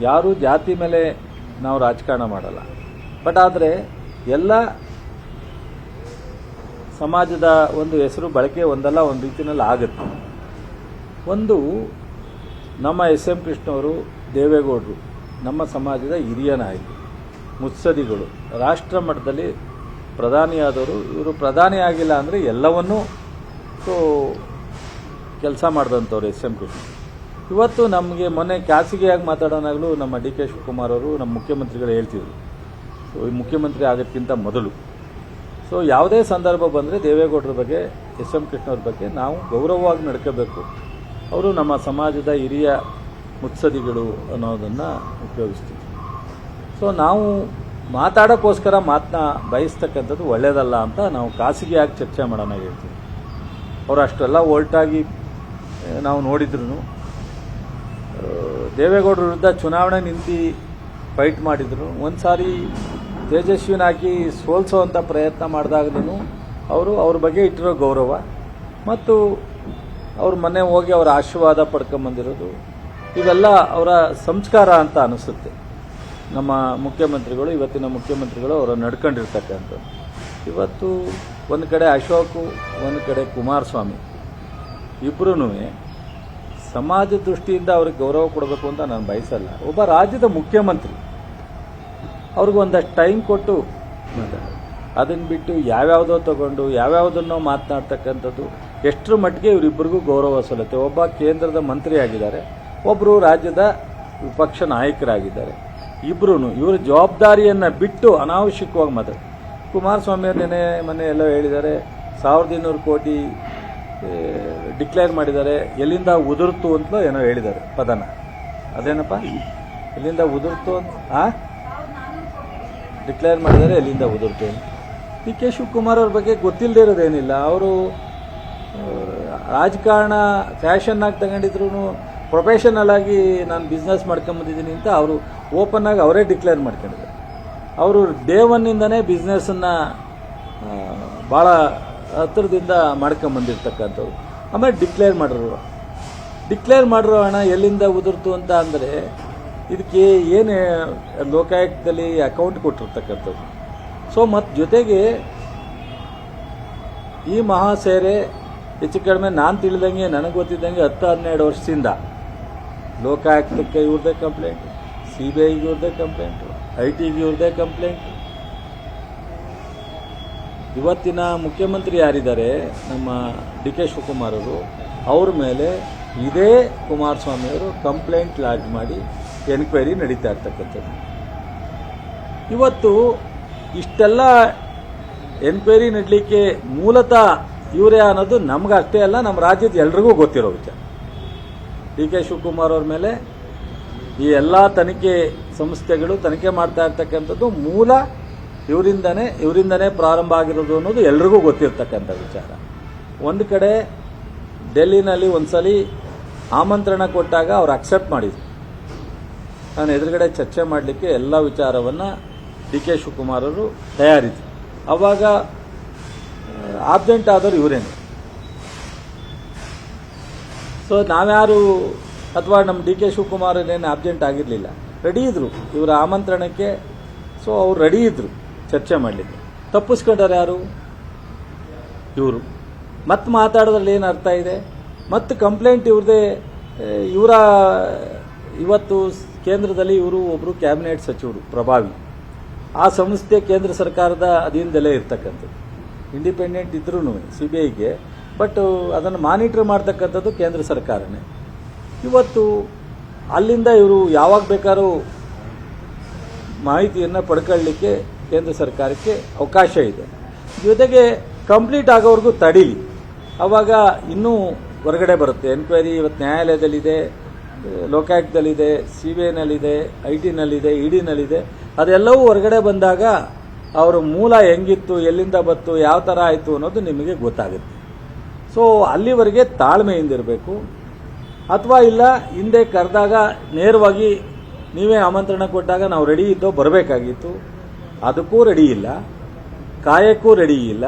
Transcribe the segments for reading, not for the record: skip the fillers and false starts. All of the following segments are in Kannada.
ಯಾರೂ ಜಾತಿ ಮೇಲೆ ನಾವು ರಾಜಕಾರಣ ಮಾಡಲ್ಲ. ಬಟ್ ಆದರೆ ಎಲ್ಲ ಸಮಾಜದ ಒಂದು ಹೆಸರು ಬಳಕೆ ಒಂದಲ್ಲ ಒಂದು ರೀತಿಯಲ್ಲಿ ಆಗುತ್ತೆ. ಒಂದು ನಮ್ಮ ಎಸ್.ಎಂ. ಕೃಷ್ಣವರು, ದೇವೇಗೌಡರು ನಮ್ಮ ಸಮಾಜದ ಹಿರಿಯ ನಾಯಕರು, ಮುತ್ಸದಿಗಳು, ರಾಷ್ಟ್ರ ಮಟ್ಟದಲ್ಲಿ ಪ್ರಧಾನಿಯಾದವರು. ಇವರು ಪ್ರಧಾನಿ ಆಗಿಲ್ಲ ಅಂದರೆ ಎಲ್ಲವನ್ನೂ ಕೆಲಸ ಮಾಡಿದಂಥವ್ರು ಎಸ್.ಎಂ. ಕೃಷ್ಣ. ಇವತ್ತು ನಮಗೆ ಮೊನ್ನೆ ಖಾಸಗಿಯಾಗಿ ಮಾತಾಡೋನಾಗಲೂ ನಮ್ಮ ಡಿ ಕೆ ಶಿವಕುಮಾರ್ ಅವರು ನಮ್ಮ ಮುಖ್ಯಮಂತ್ರಿಗಳು ಹೇಳ್ತಿದ್ರು, ಮುಖ್ಯಮಂತ್ರಿ ಆಗೋಕ್ಕಿಂತ ಮೊದಲು. ಯಾವುದೇ ಸಂದರ್ಭ ಬಂದರೆ ದೇವೇಗೌಡರ ಬಗ್ಗೆ, ಎಸ್.ಎಂ. ಕೃಷ್ಣವ್ರ ಬಗ್ಗೆ ನಾವು ಗೌರವವಾಗಿ ನಡ್ಕೋಬೇಕು. ಅವರು ನಮ್ಮ ಸಮಾಜದ ಹಿರಿಯ ಮುತ್ಸದಿಗಳು ಅನ್ನೋದನ್ನು ಉಪಯೋಗಿಸ್ತೀವಿ. ನಾವು ಮಾತಾಡೋಕ್ಕೋಸ್ಕರ ಬಯಸ್ತಕ್ಕಂಥದ್ದು ಒಳ್ಳೆಯದಲ್ಲ ಅಂತ ನಾವು ಖಾಸಗಿಯಾಗಿ ಚರ್ಚೆ ಮಾಡೋಣ ಹೇಳ್ತೀವಿ. ಅವರು ಅಷ್ಟೆಲ್ಲ ಒಲ್ಟಾಗಿ ನಾವು ನೋಡಿದ್ರು ದೇವೇಗೌಡರ ವಿರುದ್ಧ ಚುನಾವಣೆ ನಿಂತು ಫೈಟ್ ಮಾಡಿದ್ರು. ಒಂದು ಸಾರಿ ತೇಜಸ್ವಿನ ಹಾಕಿ ಸೋಲಿಸೋವಂಥ ಪ್ರಯತ್ನ ಮಾಡಿದಾಗಲೂ ಅವ್ರ ಬಗ್ಗೆ ಇಟ್ಟಿರೋ ಗೌರವ ಮತ್ತು ಅವ್ರ ಮನೆ ಹೋಗಿ ಅವರ ಆಶೀರ್ವಾದ ಪಡ್ಕೊಂಬಂದಿರೋದು ಇವೆಲ್ಲ ಅವರ ಸಂಸ್ಕಾರ ಅಂತ ಅನಿಸುತ್ತೆ. ನಮ್ಮ ಮುಖ್ಯಮಂತ್ರಿಗಳು, ಇವತ್ತಿನ ಮುಖ್ಯಮಂತ್ರಿಗಳು ಅವರು ನಡ್ಕೊಂಡಿರ್ತಕ್ಕಂಥದ್ದು. ಇವತ್ತು ಒಂದು ಕಡೆ ಅಶೋಕು, ಒಂದು ಕಡೆ ಕುಮಾರಸ್ವಾಮಿ, ಇಬ್ಬರೂ ಸಮಾಜ ದೃಷ್ಟಿಯಿಂದ ಅವ್ರಿಗೆ ಗೌರವ ಕೊಡಬೇಕು ಅಂತ ನಾನು ಬಯಸಲ್ಲ. ಒಬ್ಬ ರಾಜ್ಯದ ಮುಖ್ಯಮಂತ್ರಿ, ಅವ್ರಿಗೊಂದಷ್ಟು ಟೈಮ್ ಕೊಟ್ಟು ಅದನ್ನು ಬಿಟ್ಟು ಯಾವ್ಯಾವುದೋ ತಗೊಂಡು ಯಾವ್ಯಾವುದನ್ನೋ ಮಾತನಾಡ್ತಕ್ಕಂಥದ್ದು ಎಷ್ಟರ ಮಟ್ಟಿಗೆ ಇವರಿಬ್ಬರಿಗೂ ಗೌರವ ಸಲ್ಲುತ್ತೆ. ಒಬ್ಬ ಕೇಂದ್ರದ ಮಂತ್ರಿ ಆಗಿದ್ದಾರೆ, ಒಬ್ಬರು ರಾಜ್ಯದ ವಿಪಕ್ಷ ನಾಯಕರಾಗಿದ್ದಾರೆ. ಇಬ್ಬರೂ ಇವರ ಜವಾಬ್ದಾರಿಯನ್ನು ಬಿಟ್ಟು ಅನಾವಶ್ಯಕವಾಗಿ ಮಾತಾಡ್ತಾರೆ. ಕುಮಾರಸ್ವಾಮಿ ಅವರು ಮೊನ್ನೆ ಎಲ್ಲ ಹೇಳಿದ್ದಾರೆ, 1200 ಕೋಟಿ ಡಿಕ್ಲೇರ್ ಮಾಡಿದ್ದಾರೆ, ಎಲ್ಲಿಂದ ಉದುರ್ತು ಅಂತಲೋ ಏನೋ ಹೇಳಿದ್ದಾರೆ ಪದನ. ಅದೇನಪ್ಪ, ಎಲ್ಲಿಂದ ಉದುರ್ತು ಅಂತ ಡಿಕ್ಲೇರ್ ಮಾಡಿದ್ದಾರೆ, ಎಲ್ಲಿಂದ ಉದುರ್ತು ಅಂತ. ಡಿ ಕೆ ಶಿವಕುಮಾರ್ ಅವ್ರ ಬಗ್ಗೆ ಗೊತ್ತಿಲ್ಲದೆ ಇರೋದೇನಿಲ್ಲ. ಅವರು ರಾಜಕಾರಣ ಫ್ಯಾಷನ್ನಾಗಿ ತಗೊಂಡಿದ್ರು, ಪ್ರೊಫೆಷನಲ್ ಆಗಿ ನಾನು ಬಿಸ್ನೆಸ್ ಮಾಡ್ಕೊಂಬಂದಿದ್ದೀನಿ ಅಂತ ಅವರು ಓಪನ್ ಆಗಿ ಅವರೇ ಡಿಕ್ಲೇರ್ ಮಾಡ್ಕೊಂಡಿದ್ದಾರೆ. ಅವರು ಡೇ ಒನ್ನಿಂದನೇ ಬಿಸ್ನೆಸ್ಸನ್ನು ಭಾಳ ಹತ್ತಿರದಿಂದ ಮಾಡ್ಕೊಂಬಂದಿರ್ತಕ್ಕಂಥವ್ರು. ಆಮೇಲೆ ಡಿಕ್ಲೇರ್ ಮಾಡಿರೋ ಹಣ ಎಲ್ಲಿಂದ ಉದುರ್ತು ಅಂತ ಅಂದರೆ ಇದಕ್ಕೆ ಏನು ಲೋಕಾಯುಕ್ತದಲ್ಲಿ ಅಕೌಂಟ್ ಕೊಟ್ಟಿರ್ತಕ್ಕಂಥದ್ದು. ಮತ್ತು ಜೊತೆಗೆ ಈ ಮಹಾಸೇರೆ ಹೆಚ್ಚು ಕಡಿಮೆ ನಾನು ತಿಳಿದಂಗೆ, ನನಗೆ ಗೊತ್ತಿದ್ದಂಗೆ 10-12 ವರ್ಷದಿಂದ ಲೋಕಾಯುಕ್ತಕ್ಕೆ ಇವ್ರದ್ದೇ ಕಂಪ್ಲೇಂಟ್, CBIಗೆ ಇವ್ರದ್ದೇ ಕಂಪ್ಲೇಂಟು, IT ಗೆ ಇವ್ರದ್ದೇ ಕಂಪ್ಲೇಂಟ್. ಇವತ್ತಿನ ಮುಖ್ಯಮಂತ್ರಿ ಯಾರಿದ್ದಾರೆ ನಮ್ಮ ಡಿ ಕೆ ಶಿವಕುಮಾರ್ ಅವರು, ಅವ್ರ ಮೇಲೆ ಇದೇ ಕುಮಾರಸ್ವಾಮಿ ಅವರು ಕಂಪ್ಲೇಂಟ್ ಲಾಡ್ಜ್ ಮಾಡಿ ಎನ್ಕ್ವೈರಿ ನಡೀತಾ ಇರ್ತಕ್ಕಂಥದ್ದು. ಇವತ್ತು ಇಷ್ಟೆಲ್ಲ ಎನ್ಕ್ವೈರಿ ನಡೀಲಿಕ್ಕೆ ಮೂಲತಃ ಇವರೇ ಅನ್ನೋದು ನಮ್ಗೆ ಅಷ್ಟೇ ಅಲ್ಲ, ನಮ್ಮ ರಾಜ್ಯದ ಎಲ್ರಿಗೂ ಗೊತ್ತಿರೋ ವಿಚಾರ. ಡಿ ಕೆ ಶಿವಕುಮಾರ್ ಅವ್ರ ಮೇಲೆ ಈ ಎಲ್ಲ ತನಿಖೆ ಸಂಸ್ಥೆಗಳು ತನಿಖೆ ಮಾಡ್ತಾ ಇರ್ತಕ್ಕಂಥದ್ದು ಮೂಲ ಇವರಿಂದನೇ ಪ್ರಾರಂಭ ಆಗಿರೋದು ಅನ್ನೋದು ಎಲ್ರಿಗೂ ಗೊತ್ತಿರ್ತಕ್ಕಂಥ ವಿಚಾರ. ಒಂದು ಕಡೆ ಡೆಲ್ಲಿನಲ್ಲಿ ಒಂದ್ಸಲಿ ಆಮಂತ್ರಣ ಕೊಟ್ಟಾಗ ಅವ್ರು ಅಕ್ಸೆಪ್ಟ್ ಮಾಡಿದ್ರು. ನಾನು ಎದುರುಗಡೆ ಚರ್ಚೆ ಮಾಡಲಿಕ್ಕೆ ಎಲ್ಲ ವಿಚಾರವನ್ನು ಡಿ ಕೆ ಶಿವಕುಮಾರ್ ಅವರು ತಯಾರಿದ್ರು. ಆವಾಗ ಆಬ್ಸೆಂಟ್ ಆದವರು ಇವರೇನು. ನಾವ್ಯಾರು ಅಥವಾ ನಮ್ಮ ಡಿ ಕೆ ಶಿವಕುಮಾರ್ ಏನೇನು ಆಬ್ಸೆಂಟ್ ಆಗಿರಲಿಲ್ಲ, ರೆಡಿ ಇದ್ರು ಇವರ ಆಮಂತ್ರಣಕ್ಕೆ. ಅವ್ರು ರೆಡಿ ಇದ್ರು ಚರ್ಚೆ ಮಾಡಲಿಕ್ಕೆ. ತಪ್ಪಿಸ್ಕೊಂಡಾರೆ ಯಾರು? ಇವರು. ಮತ್ತೆ ಮಾತಾಡೋದ್ರಲ್ಲಿ ಏನು ಅರ್ಥ ಇದೆ? ಮತ್ತು ಕಂಪ್ಲೇಂಟ್ ಇವ್ರದೇ. ಇವತ್ತು ಕೇಂದ್ರದಲ್ಲಿ ಇವರು ಒಬ್ಬರು ಕ್ಯಾಬಿನೆಟ್ ಸಚಿವರು ಪ್ರಭಾವಿ. ಆ ಸಂಸ್ಥೆ ಕೇಂದ್ರ ಸರ್ಕಾರದ ಅಧೀನದಲ್ಲೇ ಇರ್ತಕ್ಕಂಥದ್ದು. ಇಂಡಿಪೆಂಡೆಂಟ್ ಇದ್ರೂ CBIಗೆ, ಬಟ್ ಅದನ್ನು ಮಾನಿಟರ್ ಮಾಡ್ತಕ್ಕಂಥದ್ದು ಕೇಂದ್ರ ಸರ್ಕಾರನೇ. ಇವತ್ತು ಅಲ್ಲಿಂದ ಇವರು ಯಾವಾಗ ಬೇಕಾದ್ರೂ ಮಾಹಿತಿಯನ್ನು ಪಡ್ಕೊಳ್ಳಲಿಕ್ಕೆ ಕೇಂದ್ರ ಸರ್ಕಾರಕ್ಕೆ ಅವಕಾಶ ಇದೆ. ಜೊತೆಗೆ ಕಂಪ್ಲೀಟ್ ಆಗೋವರೆಗೂ ತಡೀಲಿ, ಆವಾಗ ಇನ್ನೂ ಹೊರಗಡೆ ಬರುತ್ತೆ. ಎನ್ಕ್ವೈರಿ ಇವತ್ತು ನ್ಯಾಯಾಲಯದಲ್ಲಿದೆ, ಲೋಕಾಯುಕ್ತದಲ್ಲಿದೆ, CBIನಲ್ಲಿದೆ, IT-ನಲ್ಲಿದೆ, ED-ನಲ್ಲಿದೆ. ಅದೆಲ್ಲವೂ ಹೊರಗಡೆ ಬಂದಾಗ ಅವರ ಮೂಲ ಹೆಂಗಿತ್ತು, ಎಲ್ಲಿಂದ ಬತ್ತು, ಯಾವ ಥರ ಆಯಿತು ಅನ್ನೋದು ನಿಮಗೆ ಗೊತ್ತಾಗುತ್ತೆ. ಅಲ್ಲಿವರೆಗೆ ತಾಳ್ಮೆಯಿಂದಿರಬೇಕು. ಅಥವಾ ಇಲ್ಲ, ಹಿಂದೆ ಕರೆದಾಗ ನೇರವಾಗಿ ನೀವೇ ಆಮಂತ್ರಣ ಕೊಟ್ಟಾಗ ನಾವು ರೆಡಿ ಇದ್ದೋ ಬರಬೇಕಾಗಿತ್ತು, ಅದಕ್ಕೂ ರೆಡಿ ಇಲ್ಲ, ಕಾಯಕ್ಕೂ ರೆಡಿ ಇಲ್ಲ.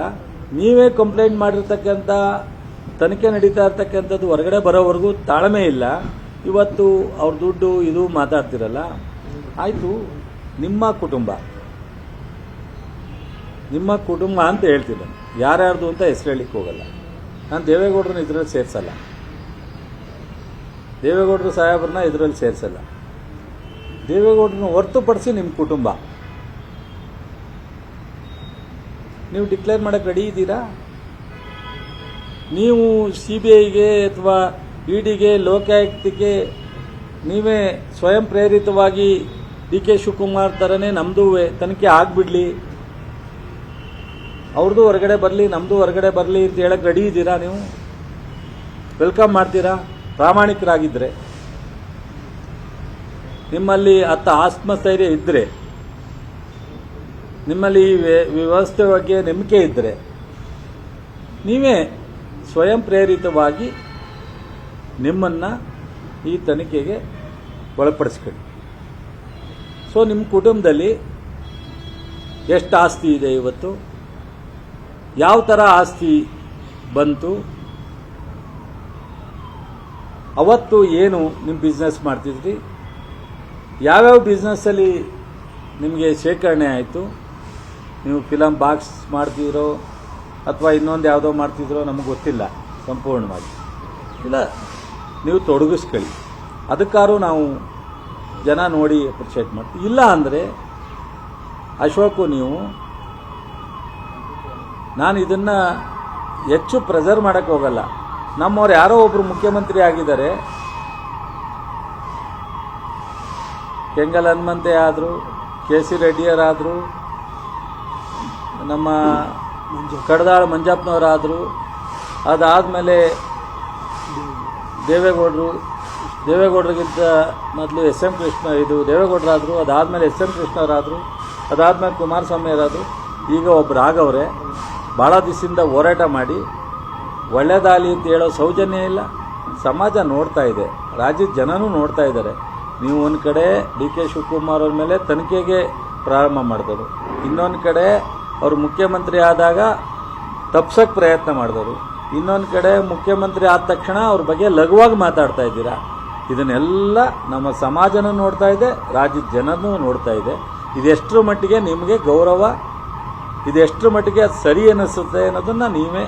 ನೀವೇ ಕಂಪ್ಲೇಂಟ್ ಮಾಡಿರ್ತಕ್ಕಂಥ ತನಿಖೆ ನಡೀತಾ ಇರ್ತಕ್ಕಂಥದ್ದು ಹೊರಗಡೆ ಬರೋವರೆಗೂ ತಾಳ್ಮೆ ಇಲ್ಲ. ಇವತ್ತು ಅವ್ರ ದುಡ್ಡು ಇದು ಮಾತಾಡ್ತಿರಲ್ಲ, ಆಯಿತು, ನಿಮ್ಮ ಕುಟುಂಬ ಅಂತ ಹೇಳ್ತೀನಿ. ಯಾರ್ಯಾರ್ದು ಅಂತ ಹೆಸರು ಹೇಳಿಕ್ಕೆ ಹೋಗಲ್ಲ. ನಾನು ದೇವೇಗೌಡರನ್ನ ಇದರಲ್ಲಿ ಸೇರಿಸಲ್ಲ, ದೇವೇಗೌಡರು ಸಾಹೇಬ್ರನ್ನ ಇದರಲ್ಲಿ ಸೇರಿಸಲ್ಲ. ದೇವೇಗೌಡರನ್ನ ಹೊರತುಪಡಿಸಿ ನಿಮ್ಮ ಕುಟುಂಬ ನೀವು ಡಿಕ್ಲೇರ್ ಮಾಡೋಕ್ಕೆ ರೆಡಿ ಇದ್ದೀರಾ? ನೀವು CBIಗೆ ಅಥವಾ EDಗೆ ಲೋಕಾಯುಕ್ತಕ್ಕೆ ನೀವೇ ಸ್ವಯಂ ಪ್ರೇರಿತವಾಗಿ DK ಶಿವಕುಮಾರ್ ಥರನೇ ನಮ್ಮದು ತನಿಖೆ ಆಗಿಬಿಡಲಿ, ಅವ್ರದ್ದು ಹೊರಗಡೆ ಬರಲಿ, ನಮ್ಮದು ಹೊರಗಡೆ ಬರಲಿ ಅಂತ ಹೇಳಕ್ಕೆ ರೆಡಿ ಇದ್ದೀರಾ? ನೀವು ವೆಲ್ಕಮ್ ಮಾಡ್ತೀರಾ? ಪ್ರಾಮಾಣಿಕರಾಗಿದ್ದರೆ, ನಿಮ್ಮಲ್ಲಿ ಆತ್ಮಸ್ಥೈರ್ಯ ಇದ್ದರೆ, ನಿಮ್ಮಲ್ಲಿ ವ್ಯವಸ್ಥೆ ಬಗ್ಗೆ ನಂಬಿಕೆ ಇದ್ದರೆ, ನೀವೇ ಸ್ವಯಂ ಪ್ರೇರಿತವಾಗಿ ನಿಮ್ಮನ್ನು ಈ ತನಿಖೆಗೆ ಒಳಪಡಿಸ್ಕೊಳ್ಳಿ. ಸೊ ನಿಮ್ಮ ಕುಟುಂಬದಲ್ಲಿ ಎಷ್ಟು ಆಸ್ತಿ ಇದೆ, ಇವತ್ತು ಯಾವ ಥರ ಆಸ್ತಿ ಬಂತು, ಅವತ್ತು ಏನು ನಿಮ್ಮ ಬಿಸ್ನೆಸ್ ಮಾಡ್ತಿದ್ರಿ, ಯಾವ್ಯಾವ ಬಿಸ್ನೆಸ್ಸಲ್ಲಿ ನಿಮಗೆ ಶೇಖರಣೆ ಆಯಿತು, ನೀವು ಫಿಲಮ್ ಬಾಕ್ಸ್ ಮಾಡ್ತಿದ್ರೋ ಅಥವಾ ಇನ್ನೊಂದು ಯಾವುದೋ ಮಾಡ್ತಿದ್ರೋ ನಮಗೆ ಗೊತ್ತಿಲ್ಲ ಸಂಪೂರ್ಣವಾಗಿ. ಇಲ್ಲ, ನೀವು ತೊಡಗಿಸ್ಕೊಳ್ಳಿ, ಅದಕ್ಕಾದ್ರೂ ನಾವು ಜನ ನೋಡಿ ಅಪ್ರಿಷಿಯೇಟ್ ಮಾಡ್ತೀವಿ. ಇಲ್ಲ ಅಂದರೆ ಅಶೋಕು, ನೀವು ನಾನು ಇದನ್ನು ಹೆಚ್ಚು ಪ್ರೆಸರ್ ಮಾಡೋಕ್ಕೆ ಹೋಗಲ್ಲ. ನಮ್ಮವ್ರು ಯಾರೋ ಒಬ್ಬರು ಮುಖ್ಯಮಂತ್ರಿ ಆಗಿದ್ದಾರೆ, ಕೆಂಗಲ್ ಹನುಮಂತೆ ಆದರು, KC ರೆಡ್ಡಿಯರಾದರು, ನಮ್ಮ ಕಡದಾಳ ಮಂಜಪ್ಪನವರಾದರು, ಅದಾದಮೇಲೆ ದೇವೇಗೌಡರಿಗಿಂತ ಮೊದಲು SM ಕೃಷ್ಣ ದೇವೇಗೌಡರಾದರು, ಅದಾದಮೇಲೆ SM ಕೃಷ್ಣವರಾದರು, ಅದಾದಮೇಲೆ ಕುಮಾರಸ್ವಾಮಿಯವರಾದರು, ಈಗ ಒಬ್ಬರು ಆಗವ್ರೆ. ಭಾಳ ದಿವಸದಿಂದ ಹೋರಾಟ ಮಾಡಿ ಒಳ್ಳೆದಾಗಲಿ ಅಂತ ಹೇಳೋ ಸೌಜನ್ಯ ಇಲ್ಲ. ಸಮಾಜ ನೋಡ್ತಾ ಇದೆ, ರಾಜ್ಯದ ಜನನೂ ನೋಡ್ತಾ ಇದ್ದಾರೆ. ನೀವು ಒಂದು ಕಡೆ DK ಶಿವಕುಮಾರ್ ಅವ್ರ ಮೇಲೆ ತನಿಖೆಗೆ ಪ್ರಾರಂಭ ಮಾಡಿದರು, ಇನ್ನೊಂದು ಕಡೆ ಅವರು ಮುಖ್ಯಮಂತ್ರಿ ಆದಾಗ ತಪ್ಸೋಕ್ಕೆ ಪ್ರಯತ್ನ ಮಾಡಿದರು, ಇನ್ನೊಂದು ಕಡೆ ಮುಖ್ಯಮಂತ್ರಿ ಆದ ತಕ್ಷಣ ಅವ್ರ ಬಗ್ಗೆ ಲಘುವಾಗಿ ಮಾತಾಡ್ತಾ ಇದ್ದೀರಾ. ಇದನ್ನೆಲ್ಲ ನಮ್ಮ ಸಮಾಜನೂ ನೋಡ್ತಾ ಇದೆ, ರಾಜ್ಯದ ಜನನೂ ನೋಡ್ತಾ ಇದೆ. ಇದೆಷ್ಟರ ಮಟ್ಟಿಗೆ ನಿಮಗೆ ಗೌರವ, ಇದೆಷ್ಟರ ಮಟ್ಟಿಗೆ ಅದು ಸರಿ ಅನ್ನಿಸುತ್ತೆ ಅನ್ನೋದನ್ನು ನೀವೇ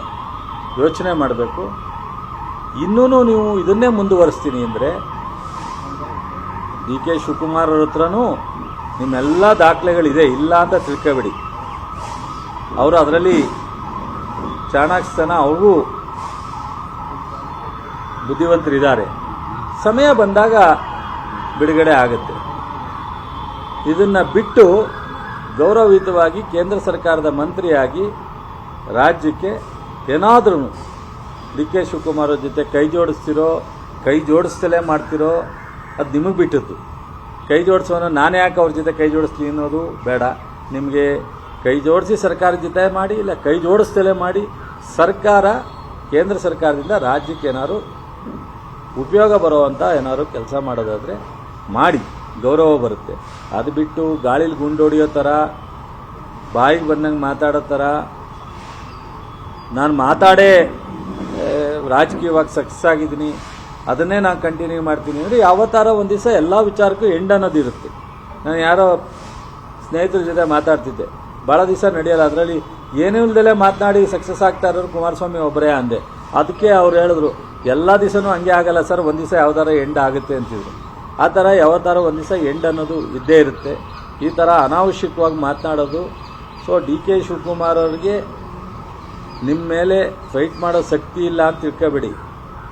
ಯೋಚನೆ ಮಾಡಬೇಕು. ಇನ್ನೂ ನೀವು ಇದನ್ನೇ ಮುಂದುವರಿಸ್ತೀನಿ ಅಂದರೆ DK ಶಿವಕುಮಾರ್ ಅವ್ರ ಹತ್ರನೂ ನಿಮ್ಮೆಲ್ಲ ದಾಖಲೆಗಳಿದೆ, ಇಲ್ಲ ಅಂತ ತಿಳ್ಕೊಬೇಡಿ. ಅವರು ಅದರಲ್ಲಿ ಚಾಣಾಕ್ಷತನ, ಅವ್ರಿಗೂ ಬುದ್ಧಿವಂತರಿದ್ದಾರೆ. ಸಮಯ ಬಂದಾಗ ಬಿಡುಗಡೆ ಆಗುತ್ತೆ. ಇದನ್ನು ಬಿಟ್ಟು ಗೌರವಯುತವಾಗಿ ಕೇಂದ್ರ ಸರ್ಕಾರದ ಮಂತ್ರಿಯಾಗಿ ರಾಜ್ಯಕ್ಕೆ ಏನಾದ್ರೂ DK ಶಿವಕುಮಾರ್ ಅವ್ರ ಜೊತೆ ಕೈ ಜೋಡಿಸ್ತಿರೋ, ಕೈ ಜೋಡಿಸ್ತಲೇ ಮಾಡ್ತಿರೋ, ಅದು ನಿಮಗೆ ಬಿಟ್ಟಿದ್ದು. ಕೈ ಜೋಡಿಸೋನು ನಾನೇ ಯಾಕೆ ಅವ್ರ ಜೊತೆ ಕೈ ಜೋಡಿಸ್ಲಿ ಅನ್ನೋದು ಬೇಡ. ನಿಮಗೆ ಕೈ ಜೋಡಿಸಿ ಸರ್ಕಾರದ ಜೊತೆ ಮಾಡಿ, ಇಲ್ಲ ಕೈ ಜೋಡಿಸ್ತಲೇ ಮಾಡಿ, ಸರ್ಕಾರ ಕೇಂದ್ರ ಸರ್ಕಾರದಿಂದ ರಾಜ್ಯಕ್ಕೆ ಏನಾದ್ರು ಉಪಯೋಗ ಬರುವಂಥ ಏನಾದ್ರು ಕೆಲಸ ಮಾಡೋದಾದರೆ ಮಾಡಿ, ಗೌರವ ಬರುತ್ತೆ. ಅದು ಬಿಟ್ಟು ಗಾಳಿಲಿ ಗುಂಡೊಡಿಯೋ ಥರ, ಬಾಯಿಗೆ ಬಂದಂಗೆ ಮಾತಾಡೋ ಥರ, ನಾನು ಮಾತಾಡೇ ರಾಜಕೀಯವಾಗಿ ಸಕ್ಸಸ್ ಆಗಿದ್ದೀನಿ, ಅದನ್ನೇ ನಾನು ಕಂಟಿನ್ಯೂ ಮಾಡ್ತೀನಿ ಅಂದರೆ ಯಾವತ್ತಾರ ಒಂದು ದಿವಸ ಎಲ್ಲ ವಿಚಾರಕ್ಕೂ ಎಂಡ್ ಅನ್ನೋದು ಇರುತ್ತೆ. ನಾನು ಯಾರೋ ಸ್ನೇಹಿತರ ಜೊತೆ ಮಾತಾಡ್ತಿದ್ದೆ, ಭಾಳ ದಿವಸ ನಡೆಯಲ್ಲ, ಅದರಲ್ಲಿ ಏನೂ ಇಲ್ದಲೇ ಮಾತನಾಡಿ ಸಕ್ಸಸ್ ಆಗ್ತಾ ಇರೋರು ಕುಮಾರಸ್ವಾಮಿ ಒಬ್ಬರೇ ಅಂದೆ. ಅದಕ್ಕೆ ಅವ್ರು ಹೇಳಿದ್ರು, ಎಲ್ಲ ದಿವಸನೂ ಹಂಗೆ ಆಗಲ್ಲ ಸರ್, ಒಂದು ದಿವಸ ಯಾವ್ದಾರ ಎಂಡ್ ಆಗುತ್ತೆ ಅಂತಿದ್ರು. ಆ ಥರ ಯಾವತ್ತಾರ ಒಂದು ದಿವಸ ಎಂಡ್ ಅನ್ನೋದು ಇದ್ದೇ ಇರುತ್ತೆ. ಈ ಥರ ಅನಾವಶ್ಯಕವಾಗಿ ಮಾತನಾಡೋದು. ಸೊ DK ಶಿವಕುಮಾರ್ ಅವ್ರಿಗೆ ನಿಮ್ಮ ಮೇಲೆ ಫೈಟ್ ಮಾಡೋ ಶಕ್ತಿ ಇಲ್ಲ ಅಂತ ತಿಳ್ಕೊಬೇಡಿ.